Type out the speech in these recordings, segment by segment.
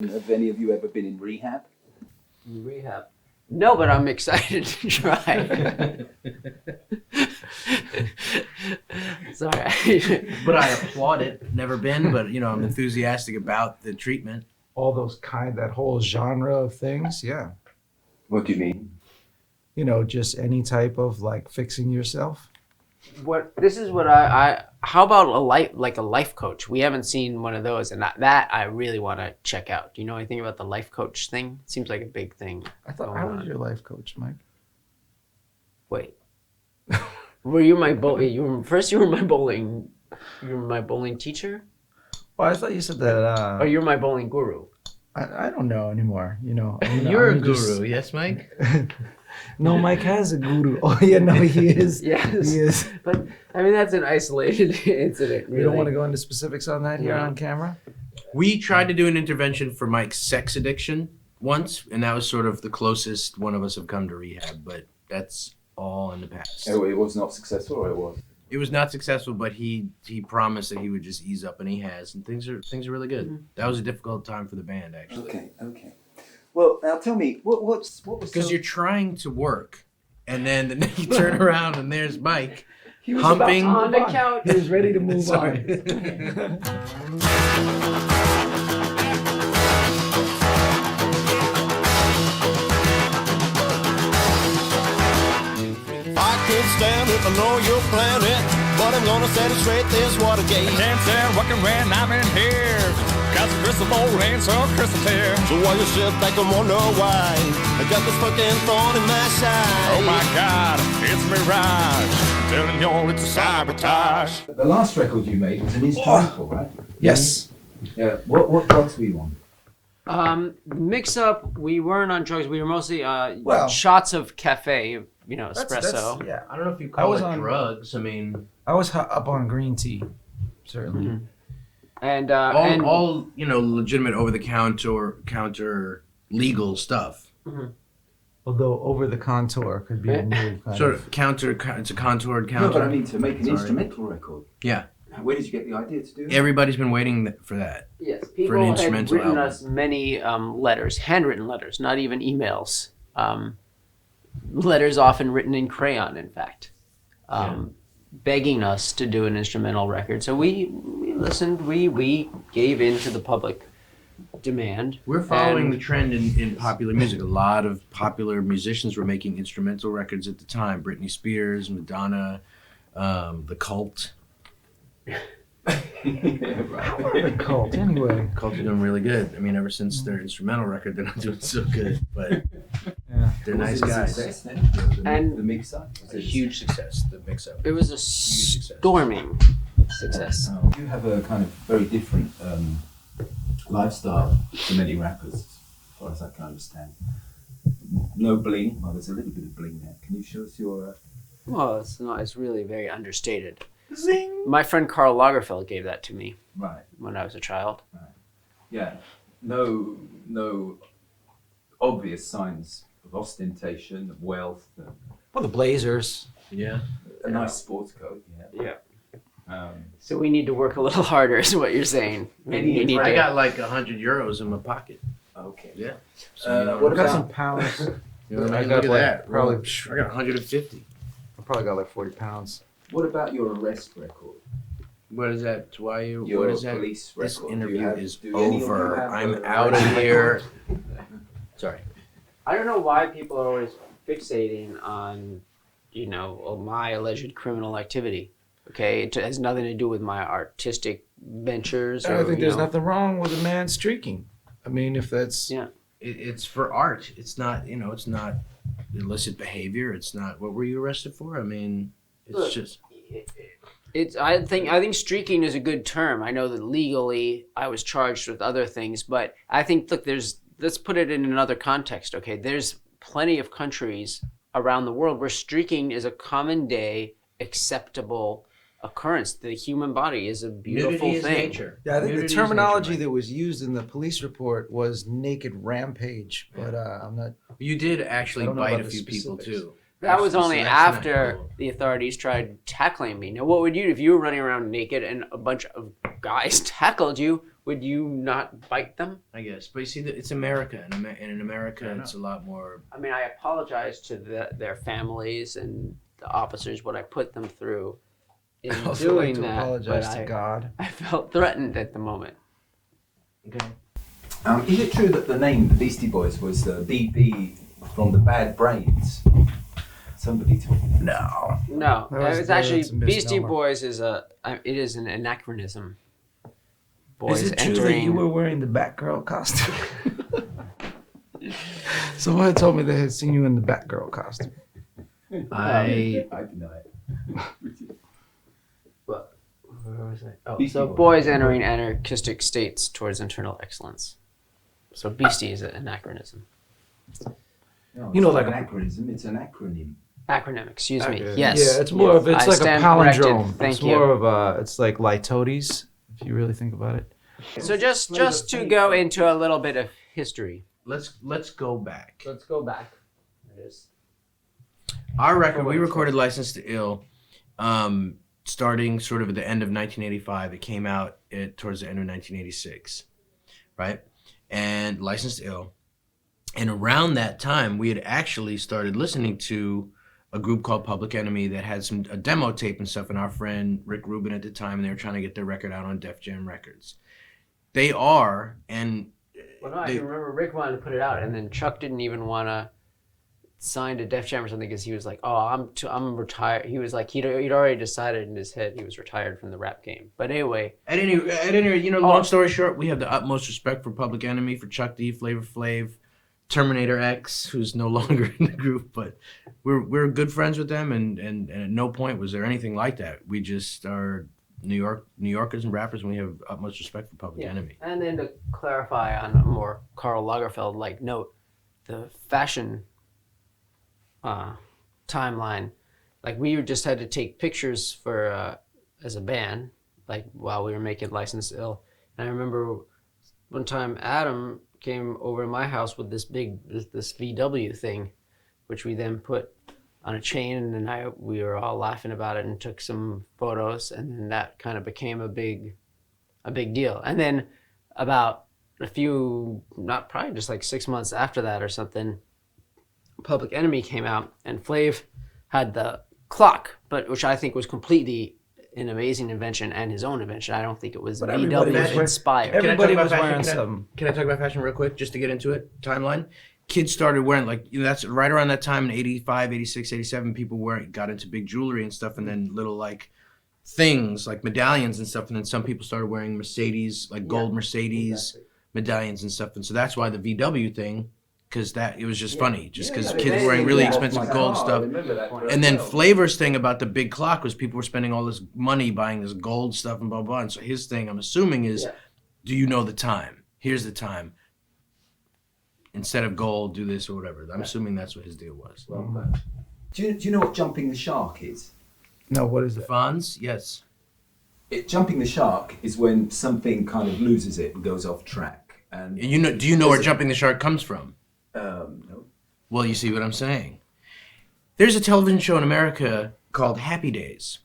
Have any of you ever been in rehab? Rehab. No, but I'm excited to try. Sorry. But I applaud it. Never been, but I'm enthusiastic about the treatment. All those that whole genre of things, yeah. What do you mean? Just any type of like fixing yourself. This is what I how about a life coach? We haven't seen one of those, and that I really want to check out. Do you know anything about the life coach thing? It seems like a big thing. I was your life coach, Mike. Wait. Were you my bowling? You were my bowling. You were my bowling teacher. Well, I thought you said that. Or you're my bowling guru. I don't know anymore. You're a guru, yes, Mike? No, Mike has a guru. Oh yeah, no, he is. Yes, he is. But I mean, that's an isolated incident. Really. We don't want to go into specifics on that here on camera. We tried to do an intervention for Mike's sex addiction once, and that was sort of the closest one of us have come to rehab, but that's all in the past. Oh, it was not successful, or it was? It was not successful, but he promised that he would just ease up, and he has, and things are really good. Mm-hmm. That was a difficult time for the band, actually. Okay. Well, now tell me, what was... Because you're trying to work, and then you turn around, and there's Mike, he was humping. On the couch. He was ready to move on. I could stand it, I know you're planning it, but I'm gonna set it straight, this Watergate. I can't stand working when I'm in here, cause the crystal ball ain't so crystal clear. So while you sit back and wonder why I got this fucking thorn in my side. Oh my God, it's a mirage, I'm telling y'all it's a sabotage. The last record you made was an instrumental, right? Yes. Yeah. What drugs were you on? Mix up. We weren't on drugs. We were mostly Well- shots of cafe. Espresso. Yeah. I don't know if you I call was it on- drugs. I mean, I was up on green tea, certainly. Mm-hmm. And all legitimate over-the-counter legal stuff. Although over the contour could be a new kind Sort of it's a contoured counter. No, but I mean to make an instrumental record. Yeah. Where did you get the idea to do that? Everybody's been waiting for that. yes, for people an had instrumental written album. us many letters, handwritten letters, not even emails. Letters often written in crayon, in fact, begging us to do an instrumental record. So we listened. We gave in to the public demand. We're following the trend in popular music. A lot of popular musicians were making instrumental records at the time. Britney Spears, Madonna, The Cult. The cult, anyway. Cult are doing really good. I mean, ever since their instrumental record, they're not doing so good. But Yeah. they're Was nice it a guys. success then? And- the mix-up? It's a huge success, the mix-up. It was a success. storming success. You have a kind of very different lifestyle to many rappers, as far as I can understand. No bling. Well, there's a little bit of bling there. Can you show us your... Well, it's not. It's really very understated. Zing. My friend Karl Lagerfeld gave that to me Right. when I was a child. Yeah. No obvious signs of ostentation, of wealth, Well, the Blazers. Yeah. a nice sports coat. Yeah. Yeah. So we need to work a little harder, is what you're saying. Maybe you need I to. got like 100 euros in my pocket. Okay. Yeah. What I got about... some pounds. You know what I I mean? got Look at like that. probably- I got 150. I probably got like 40 pounds. What about your arrest record? What is that? Why you? Your What is that? police This record? interview is Do any of you over. have I'm an out of arrest here. record? Sorry. I don't know why people are always fixating on, my alleged criminal activity. Okay, it has nothing to do with my artistic ventures. I or, think there's nothing wrong with a man streaking. I mean, if that's... Yeah. It's for art. It's not. It's not illicit behavior. It's not. What were you arrested for? I mean, it's Look, just. I think streaking is a good term. I know that legally I was charged with other things, but I think let's put it in another context. Okay, there's plenty of countries around the world where streaking is a common day acceptable occurrence. The human body is a beautiful Nudity is thing. nature. Yeah, I think Nudity the is terminology nature, that was used in the police report was naked rampage, but I'm not... Mike. You did I actually don't know bite about a the few people specifics. too. That was So only that's not after cool. the authorities tried tackling me. Now, what would you do if you were running around naked and a bunch of guys tackled you? would you not bite them? I guess. But you see, it's America, and in America, I know. it's a lot more. I mean, I apologize to their families and the officers what I put them through in I also doing like to that. apologize but to God. I felt threatened at the moment. Okay. Is it true that the name the Beastie Boys was BB from the Bad Brains? Somebody told me. No. No, That it's actually that's a Beastie misnomer. Boys is it is an anachronism. Boys Is it true that entering. you were wearing the Batgirl costume? Someone told me they had seen you in the Batgirl costume. I deny it. Where was I? Oh, Beastie so Boys. boys entering anarchistic states towards internal excellence. So Beastie is an anachronism. No, You know, it's like not a- an acronym, it's an acronym. Acronym, excuse me. Okay. Yes. Yeah, it's more of I it's like a stand corrected. palindrome. Thank It's you. more of a it's like litotes if you really think about it. So just to go into a little bit of history. let's go back. Let's go back. There it is. Our record, we recorded License to Ill, starting sort of at the end of 1985. It came out towards the end of 1986, right? And License to Ill. And around that time, we had actually started listening to a group called Public Enemy that had a demo tape and stuff. And our friend Rick Rubin at the time, and they were trying to get their record out on Def Jam Records. They are, and Well, no, I they- can remember Rick wanted to put it out, and then Chuck didn't even want to sign to Def Jam or something because he was like, "Oh, I'm retired." He was like, he'd already decided in his head he was retired from the rap game. But anyway, At any rate, you know, long story short, we have the utmost respect for Public Enemy, for Chuck D, Flavor Flav, Terminator X, who's no longer in the group, but we're good friends with them, and at no point was there anything like that. We just are New Yorkers and rappers, and we have utmost respect for Public Enemy. And then to clarify on a more Karl Lagerfeld-like note, the fashion timeline, like we just had to take pictures for as a band, like while we were making License to Ill. And I remember one time Adam came over to my house with this VW thing, which we then put on a chain, and then we were all laughing about it and took some photos, and then that kind of became a big deal. And then about not probably just like 6 months after that or something, Public Enemy came out, and Flav had the clock, but which I think was completely an amazing invention and his own invention. I don't think it was But everybody VW was- inspired. Everybody about was fashion? wearing Can I- something. Can I talk about fashion real quick, just to get into it? Timeline. Kids started wearing, like, you know, that's right around that time in 85, 86, 87, people got into big jewelry and stuff, and then little, like, things, like medallions and stuff, and then some people started wearing Mercedes, like gold Mercedes medallions and stuff, and so that's why the VW thing, because it was just funny, just because kids were wearing really expensive gold stuff. And then Flavor's thing about the big clock was people were spending all this money buying this gold stuff and blah, blah, and so his thing, I'm assuming, is, do you know the time? Here's the time. Instead of gold, do this or whatever. I'm assuming that's what his deal was. Do you know what jumping the shark is? No, what is The it? Fonz? Yes. Jumping the shark is when something kind of loses it and goes off track. And Do you know where Jumping the Shark comes from? no. Well, you see what I'm saying. There's a television show in America called Happy Days.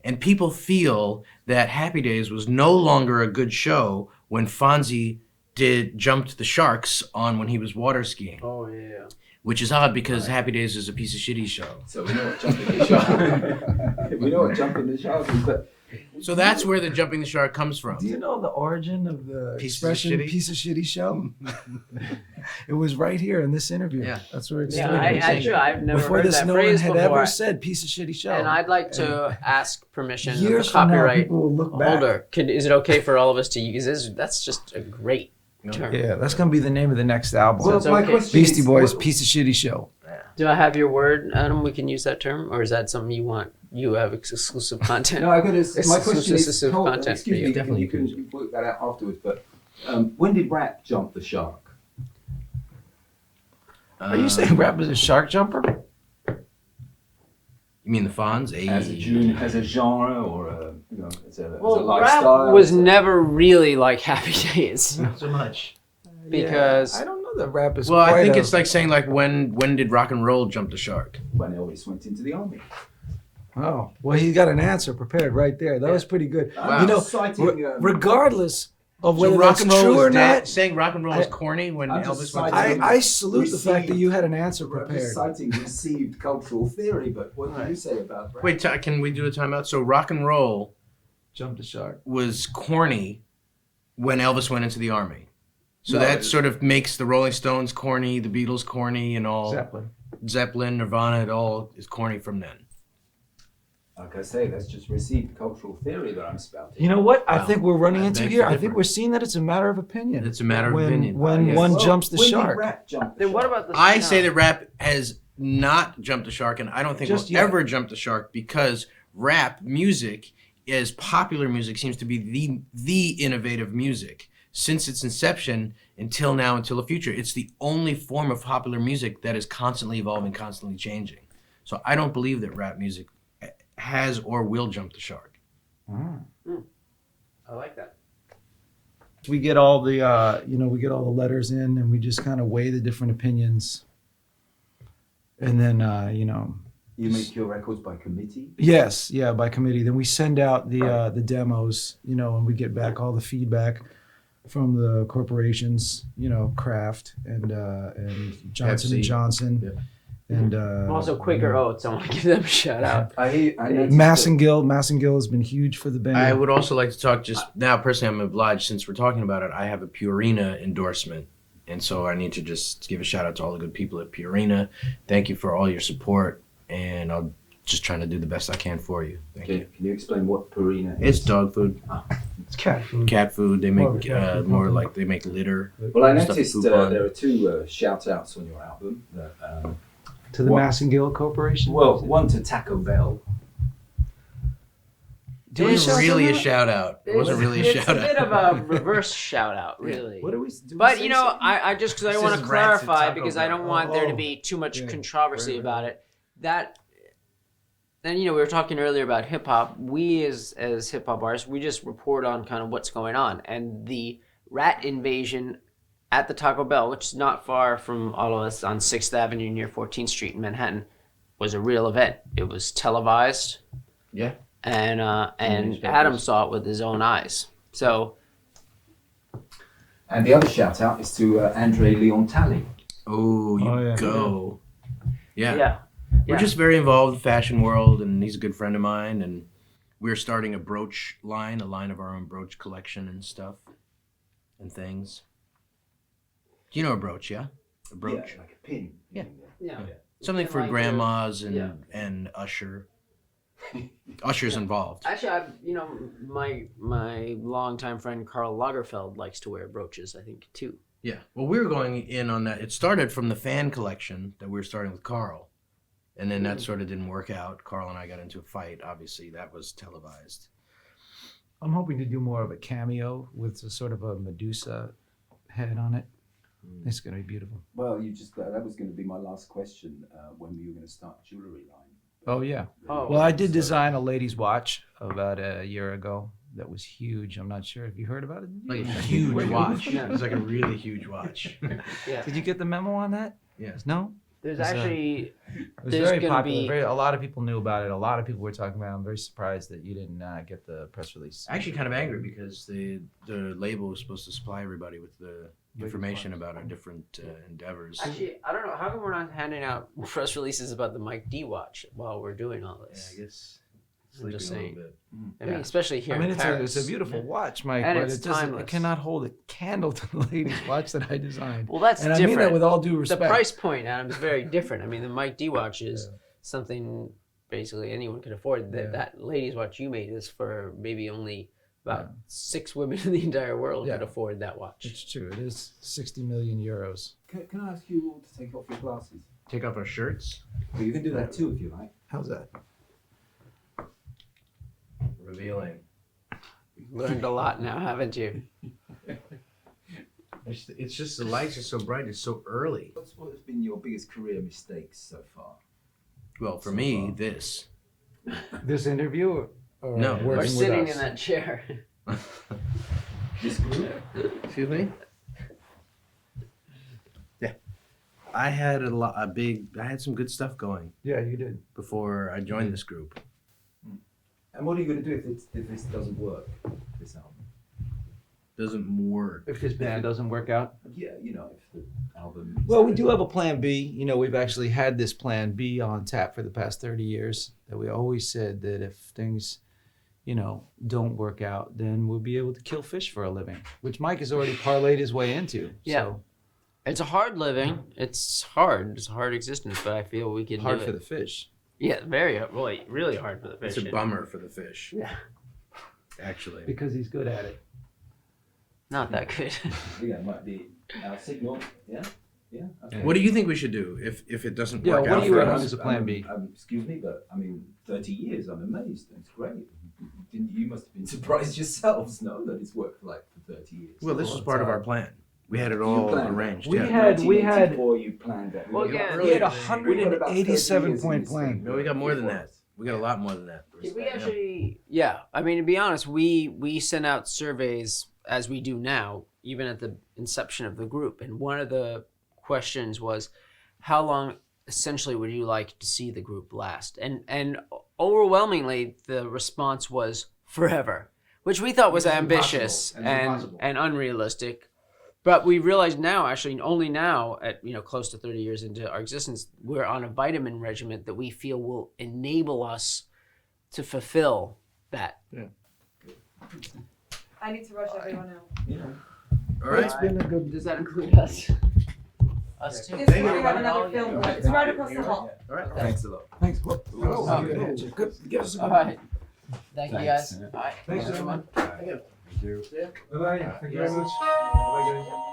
And people feel that Happy Days was no longer a good show when Fonzie jumped the sharks on when he was water skiing. Oh yeah. Which is odd because Happy Days is a piece of shitty show. So we know what jumping the shark. We know what jumping the shark is, but So that's where the Jumping the Shark comes from. Do you know the origin of the Piece of expression shitty? "piece of shitty show"? It was right here in this interview. Yeah. That's where it Yeah, started. I've never Before heard this, that no one phrase had before. ever said "piece of shitty show." And I'd like to ask permission of the Years from now, copyright people will look back. holder. Is it okay for all of us to use this? That's just a great term. Yeah, that's gonna be the name of the next album. well, it's my okay. question Beastie is, Boys, what- "piece of shitty show." Do I have your word, Adam? We can use that term, or is that something you want? You have exclusive content. No, I got to. My It's question is, exclusive content excuse for me, you. Definitely you can work that out afterwards. But when did rap jump the shark? Are you saying rap is a shark jumper? You mean the Fonz? As a genre, or as a Well, lifestyle? rap was never really like Happy Days Not so much. because I don't know that rap is. Well, I quite think a- it's like saying like when did rock and roll jump the shark? when Elvis went into the army. Oh, well, he got an answer prepared right there. That was pretty good. Wow. You know, Citing, regardless of So whether rock that's and roll true or is dead? not. Saying rock and roll is I- corny when I'm just Elvis went citing- to I salute the fact that you had an answer I'm just prepared. citing received cultural theory, but what do you say about rap? Wait, can we do a timeout? So rock and roll Jump the shark. was corny when Elvis went into the army. So No, that it- sort of makes the Rolling Stones corny, the Beatles corny, and all Zeppelin, Nirvana, it all is corny from then. Like I say, that's just received cultural theory that I'm spouting. You know what? I Well, think we're running I into beg to here. I think differ. we're seeing that it's a matter of opinion. It's a matter of when, opinion. When Yes. one Well, jumps the when did shark. rap jump the Then what shark? about the? I no. say that rap has not jumped the shark, and I don't think Just will yet. ever jump the shark because rap music, as popular music, seems to be the innovative music since its inception until now, until the future. It's the only form of popular music that is constantly evolving, constantly changing. So I don't believe that rap music has or will jump the shark. I like that. We get all the we get all the letters in, and we just kind of weigh the different opinions, and then You make your records by committee? yes, yeah, by committee. Then we send out the demos, and we get back all the feedback from the corporations, Kraft and Johnson Pepsi. and Johnson, Yeah. and Also, Quaker Oats. I want to give them a shout out. I noticed Massengill. Massengill has been huge for the band. I would also like to talk just now, personally, I'm obliged since we're talking about it. I have a Purina endorsement. And so I need to just give a shout out to all the good people at Purina. Thank you for all your support. And I'll just trying to do the best I can for you. Thank you. Can you explain what Purina is? It's dog food, It's cat food. cat food. They More of a make cat food more company. like they make litter. Well, I Stuff noticed poop on. there are two shout outs on your album. To the What? Massengill Corporation. Well, one to Taco Bell. It wasn't shout really a them out? shout out. It wasn't really a It's shout a bit out. of a reverse shout out, really. What do we do? But I just because I This want is to rats at clarify Taco because I Bell. don't want there to Oh. be too much Yeah. controversy Right. about it. That, and we were talking earlier about hip hop. We as hip hop artists, we just report on kind of what's going on, and the rat invasion at the Taco Bell, which is not far from all of us on 6th Avenue near 14th Street in Manhattan, was a real event. It was televised. Yeah. And newspapers. Adam saw it with his own eyes. So And the other shout out is to Andre Leon Talley. Oh, you Oh, yeah. go. Yeah. yeah. We're just very involved in the fashion world, and he's a good friend of mine. And we're starting a brooch line, a line of our own brooch collection and stuff and things. Do you know a brooch, yeah? A brooch. Yeah, like a pin. Yeah. Yeah. Something for Like grandmas and, yeah. and Usher. Usher's involved. Actually, my longtime friend Karl Lagerfeld likes to wear brooches. I think too. Yeah. Well, we were going in on that. It started from the fan collection that we were starting with Carl. And then that sort of didn't work out. Carl and I got into a fight. Obviously, that was televised. I'm hoping to do more of a cameo with a sort of a Medusa head on it. It's going to be beautiful. Well, that was going to be my last question. When were you going to start a jewelry line? Oh, yeah. Oh. Well, I did design a lady's watch about a year ago. That was huge. I'm not sure if you heard about it. Like a huge Wait, watch. Yeah. It was like a really huge watch. Yeah. Did you get the memo on that? Yes. No? There's It's, actually It was There's very gonna popular. be- A lot of people knew about it. A lot of people were talking about it. I'm very surprised that you didn't get the press release. Actually, kind of angry because the label was supposed to supply everybody with the information about our different endeavors. actually I don't know how come we're not handing out press releases about the Mike D watch while we're doing all Yeah, this. I guess I'm sleeping just a little saying. bit. I mean, Yeah. especially here I mean, in Paris. it's a beautiful watch, Mike, And but it's it doesn't. It timeless. cannot hold a candle to the lady's watch that I designed. Well, that's and I different. mean that with all due The respect. price point, Adam, is very different. I mean, the Mike D watch is something basically anyone could afford. That lady's watch you made is for maybe only about 6 women in the entire world Yeah. could afford that watch. It's true. It is 60 million euros. Can I ask you all to take off your glasses? Take off our shirts. Well, you can do that too if you like. How's that? Revealing. Learned a lot now, haven't you? It's just the lights are so bright. It's so early. What has been your biggest career mistakes so far? Well, for So me, far. this. This interview or No. working Or with sitting us? in that chair. This group? Excuse me. Yeah, I had I had some good stuff going Yeah, you did. before I joined this group. And what are you going to do if this doesn't work, this album? doesn't more. If this band doesn't work out. Yeah, you know, if the album. Well, we do have a plan B. You know, we've actually had this plan B on tap for the past 30 years that we always said that if things, you know, don't work out, then we'll be able to kill fish for a living, which Mike has already parlayed his way into. Yeah. So It's a hard living. It's hard. It's a hard existence, but I feel we can hard do for it. the fish. Yeah, really, really hard for the fish. It's a bummer for the fish. Yeah. Actually. Because he's good at it. Not that good. Yeah, it might be our signal. Yeah, yeah. Okay. What do you think we should do if it doesn't Yeah, work what out do you for recommend us? as a plan B? Excuse me, but I mean, 30 years. I'm amazed. It's great. You must have been surprised yourselves, no, that it's worked like for 30 years. Well, this was part of our plan. We had it You all planned arranged. We yeah. had- 1984, you planned that. Well, We got yeah, We had a earlier. We got about 30 years 187-point in this plan. thing. No, we got more than that. We got a lot more than that. Did we actually? Yeah, I mean, to be honest, we sent out surveys as we do now, even at the inception of the group, and one of the questions was, how long essentially would you like to see the group last? And overwhelmingly, the response was forever, which we thought was Which is ambitious impossible, and impossible. and unrealistic. But we realize now, actually, only now, at close to 30 years into our existence, we're on a vitamin regimen that we feel will enable us to fulfill that. I need to rush everyone out. All right. It's been a good. Does that include us? Us too. This Thank we you. have another film club. It's right across the hall. All right. Thanks a lot. Thanks. Oh, good. Good. Give us a All right. Thank you, Thanks. guys. All right. Thanks, everyone. Bye-bye. Thank you very much. Bye, guys.